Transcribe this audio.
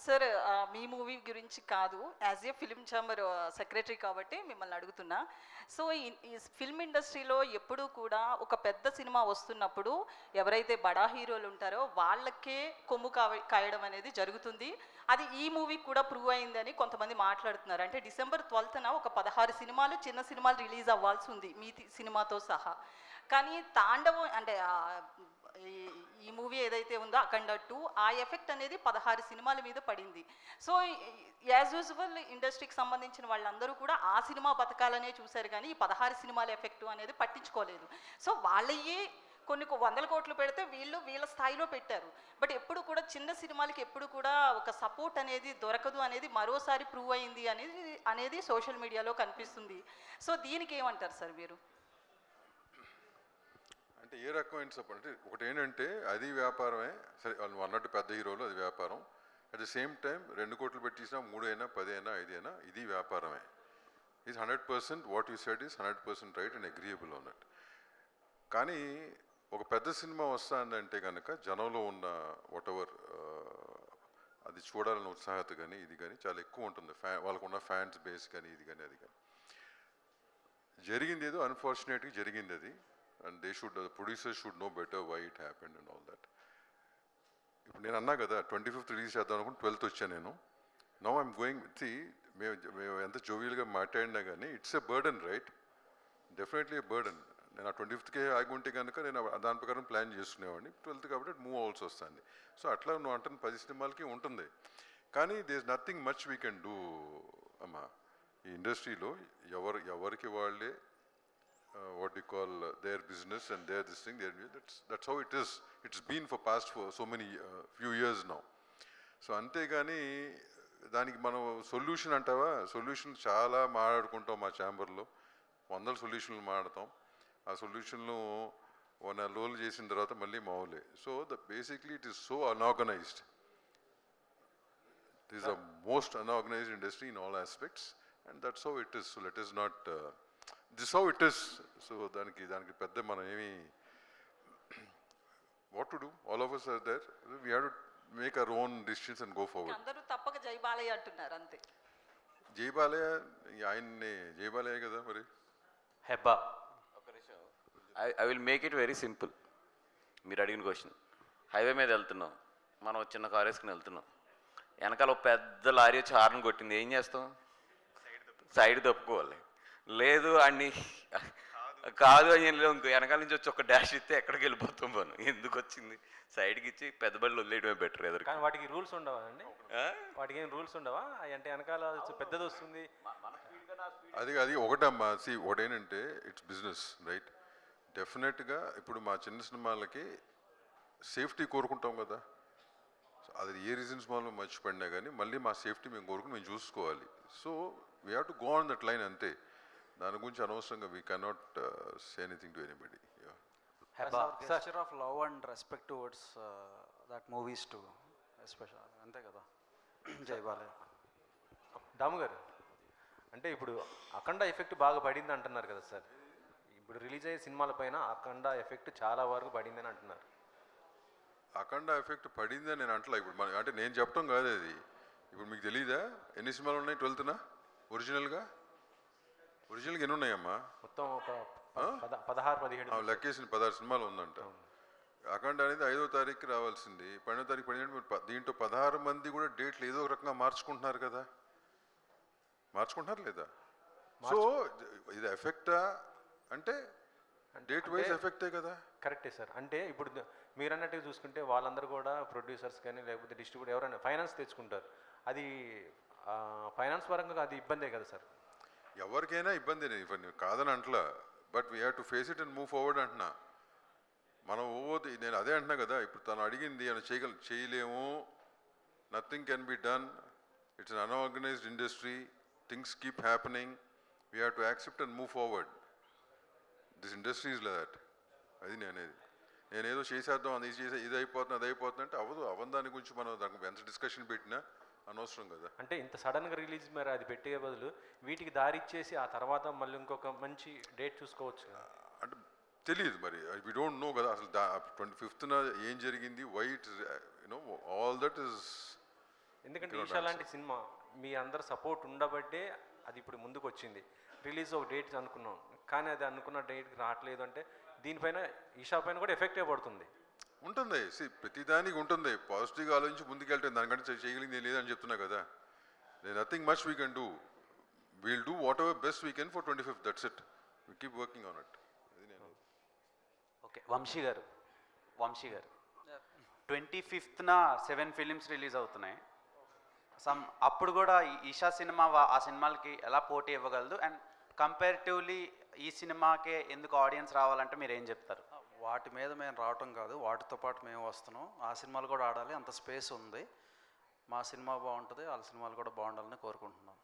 Sir మీ movie గురించి కాదు, as a film chamber secretary కాబట్టి మిమ్మల్ని అడుగుతున్నా. సో ఈ ఫిల్మ్ ఇండస్ట్రీలో ఎప్పుడూ కూడా ఒక పెద్ద సినిమా వస్తున్నప్పుడు ఎవరైతే బడా హీరోలు ఉంటారో వాళ్ళకే కొమ్ము కాయడం అనేది జరుగుతుంది. అది ఈ మూవీ కూడా ప్రూవ్ అయిందని కొంతమంది మాట్లాడుతున్నారు. అంటే డిసెంబర్ 12న ఒక 16 సినిమాలు చిన్న సినిమాలు రిలీజ్ అవ్వాల్సి ఉంది మీ సినిమాతో సహా. కానీ తాండవం అంటే ఈ మూవీ ఏదైతే ఉందో అఖండ 2 ఆ ఎఫెక్ట్ అనేది 16 సినిమాల మీద పడింది. సో యాజ్ యూజువల్ ఇండస్ట్రీకి సంబంధించిన వాళ్ళందరూ కూడా ఆ సినిమా బతకాలనే చూశారు, కానీ ఈ 16 సినిమాల ఎఫెక్ట్ అనేది పట్టించుకోలేదు. సో వాళ్ళయ్యే కొన్ని వందల కోట్లు పెడితే వీళ్ళ స్థాయిలో పెట్టారు. బట్ ఎప్పుడు కూడా చిన్న సినిమాలకి ఎప్పుడు కూడా ఒక సపోర్ట్ అనేది దొరకదు అనేది మరోసారి ప్రూవ్ అయింది అనేది సోషల్ మీడియాలో కనిపిస్తుంది. సో దీనికి ఏమంటారు సార్ మీరు? అంటే ఏ రకమైన సపోర్ట్ అంటే ఒకటి ఏంటంటే అది వ్యాపారమే సరే, వాళ్ళు అన్నట్టు పెద్ద హీరోలు అది వ్యాపారం. అట్ ద సేమ్ టైం 2 కోట్లు పెట్టించినా 3 అయినా 10 అయినా 5 అయినా ఇది వ్యాపారమే. Is 100% what you said is 100% right and agreeable on it. కానీ ఒక పెద్ద సినిమా వస్తుందంటే కనుక జనంలో ఉన్న వాటెవర్ అది చూడాలన్న ఉత్సాహత కానీ ఇది కానీ చాలా ఎక్కువ ఉంటుంది. వాళ్ళకున్న ఫ్యాన్స్ బేస్ కానీ ఇది కానీ అది కానీ జరిగింది ఏదో అన్ఫార్చునేట్గా జరిగింది అది. And they should, the producers should know better why it happened and all that. ఇప్పుడు నేను అన్నా కదా 25th రిలీజ్ చేద్దాం అనుకుని 12th వచ్చాను నేను. నౌ ఐఎమ్ గోయింగ్ మేము ఎంత జోవియల్గా మాట్లాడినా కానీ it's a burden, right? Definitely a burden. నేను ఆ 25th ఆగి ఉంటే కనుక నేను దాని ప్రకారం ప్లాన్ చేసుకునేవాడిని. 12th కాబట్టి మూవ్ అవ్వాల్సి వస్తుంది. సో అట్లా నువ్వు అంటున్న 10 సినిమాలకి ఉంటుంది. కానీ there is nothing much we can do అమ్మా. ఈ ఇండస్ట్రీలో ఎవరికి వాళ్ళే what you call their business and their this thing, that's how it is. It's been for so many few years now. So అంతేగాని దానికి మనం సొల్యూషన్ అంటావా? సొల్యూషన్ చాలా మాట్లాడుకుంటాం మా ఛాంబర్లో, 100 సొల్యూషన్లు మాట్లాడతాం. ఆ సొల్యూషన్లు 1 నెల రోజులు చేసిన తర్వాత మళ్ళీ మామూలే. So basically it is so unorganised. It is the most unorganised industry in all aspects and that's how it is. So let is not this how it is. So దానికి పెద్ద మనం ఏమి what to do, all of us are there, we have to make our own decisions and go forward. అందరూ తప్పక జై బాలయ్య అంటున్నారు అంతే. జై బాలయ్య ఆయన్ని జై బాలయ్య కదా మరి. Hebah I will make it very simple. మీరు అడిగిన క్వశ్చన్, హైవే మీద వెళ్తున్నాం, మనం చిన్న కారు వేసుకుని వెళ్తున్నాం, వెనకాల ఒక పెద్ద లారీ వచ్చి హార్న్ కొట్టింది, ఏం చేస్తాం? సైడ్ తప్పుకోవాలి. లేదు అన్ని కాదు అని ఇంకో వెనకాల నుంచి వచ్చి ఒక డాష్ ఇస్తే ఎక్కడికి వెళ్ళిపోతాం మనం. ఎందుకు వచ్చింది? సైడ్కి ఇచ్చి పెద్ద బళ్ళు వదిలేయడమే బెటర్. ఎదురు కానీ వాటికి రూల్స్ ఉండవా అండి? వాటికి ఏం రూల్స్ ఉండవా? అంటే వెనకాల పెద్దది వస్తుంది అది ఒకటమ్మా. ఒకటేంటంటే ఇట్స్ బిజినెస్, రైట్? డెఫినెట్గా ఇప్పుడు మా చిన్న సినిమాలకి సేఫ్టీ కోరుకుంటాం కదా. అది ఏ రీజన్స్ వల్ల మర్చిపడినా కానీ మళ్ళీ మా సేఫ్టీ మేము కోరుకుని మేము చూసుకోవాలి. So we have to go on that line అంతే. దాని గురించి అనవసరంగా we cannot say anything to anybody. gesture of love and respect towards that movies too, especially అంతే కదా. జై బాలయ్య. దాము గారు, అంటే ఇప్పుడు అఖండ ఎఫెక్ట్ బాగా పడింది అంటున్నారు కదా సార్. ఇప్పుడు రిలీజ్ అయ్యే సినిమాల పైన అఖండ ఎఫెక్ట్ చాలా వరకు పడిందని అంటున్నారు. అఖండ ఎఫెక్ట్ పడిందని నేను అంటలా. ఇప్పుడు అంటే నేను చెప్పడం కాదు అది. ఇప్పుడు మీకు తెలీదా ఎన్ని సినిమాలు ఉన్నాయి 12th ఒరిజినల్గా ఎన్ని ఉన్నాయమ్మా? మొత్తం ఒక 16-17 లెక్కేసిన 16 సినిమాలు ఉందంట. అఖండ అనేది 5వ తారీఖుకి రావాల్సింది, 12వ తారీఖు పడినట్టు. దీంట్లో 16 మంది కూడా డేట్లు ఏదో ఒక రకంగా మార్చుకుంటున్నారు కదా. మార్చుకుంటున్నారు లేదా? సో ఇది ఎఫెక్టా అంటే డేట్ వైజ్ ఎఫెక్టే కదా. కరెక్టే సార్. అంటే ఇప్పుడు మీరు అన్నట్టుగా చూసుకుంటే వాళ్ళందరూ కూడా ప్రొడ్యూసర్స్ కానీ లేకపోతే డిస్ట్రిబ్యూటర్ ఎవరైనా ఫైనాన్స్ తెచ్చుకుంటారు. అది ఫైనాన్స్ పరంగా అది ఇబ్బందే కదా సార్. ఎవరికైనా ఇబ్బంది కాదని అంటలా. But we have to face it and move forward అంటున్నా. మనం నేను అదే అంటున్నా కదా. ఇప్పుడు తను అడిగింది అని చేయలేము, nothing can be done, it's an unorganised industry, things keep happening, we have to accept and move forward. This industry is like that. అది నేనేదో చేసేద్దాం, ఇది అయిపోతుంది అది అయిపోతుంది అంటే అవ్వదు. దాని గురించి మనం దానికి ఎంత డిస్కషన్ పెట్టినా అనవసరం కదా. అంటే ఇంత సడన్గా రిలీజ్ మరి అది పెట్టే బదులు వీటికి దారి ఇచ్చేసి ఆ తర్వాత మళ్ళీ ఇంకొక మంచి డేట్ చూసుకోవచ్చు అంటే తెలియదు మరి. వి డోంట్ నో కదా అసలు 25th ఏం జరిగింది, why it you know all that is ఎందుకంటే ఈషా లాంటి సినిమా మీ అందరు సపోర్ట్ ఉండబట్టే అది ఇప్పుడు ముందుకు వచ్చింది. రిలీజ్ ఒక డేట్ అనుకున్నాం, కానీ అది అనుకున్న డేట్కి రావట్లేదు అంటే దీనిపైన ఈషా పైన కూడా ఎఫెక్టే పడుతుంది. ఉంటుంది, ప్రతిదానికి ఉంటుంది. పాజిటివ్గా ఆలోచించి ముందుకెళ్తే దానికంటే చేయగలిగింది లేదని చెప్తున్నా కదా. Nothing much we can do. We'll do what ever best we can for 25th. That's it. We keep working on it. అది నేను ఓకే, వంశీ గారు 25th 7 ఫిలిమ్స్ రిలీజ్ అవుతున్నాయి. అప్పుడు కూడా ఈషా సినిమా ఆ సినిమాలకి ఎలా పోటీ ఇవ్వగలదు, అండ్ కంపారిటివ్లీ ఈ సినిమాకే ఎందుకు ఆడియన్స్ రావాలంటే మీరు ఏం చెప్తారు? వాటి మీద మేము రావటం కాదు, వాటితో పాటు మేము వస్తున్నాం. ఆ సినిమాలు కూడా ఆడాలి, అంత స్పేస్ ఉంది. మా సినిమా బాగుంటుంది, వాళ్ళ సినిమాలు కూడా బాగుండాలని కోరుకుంటున్నాం.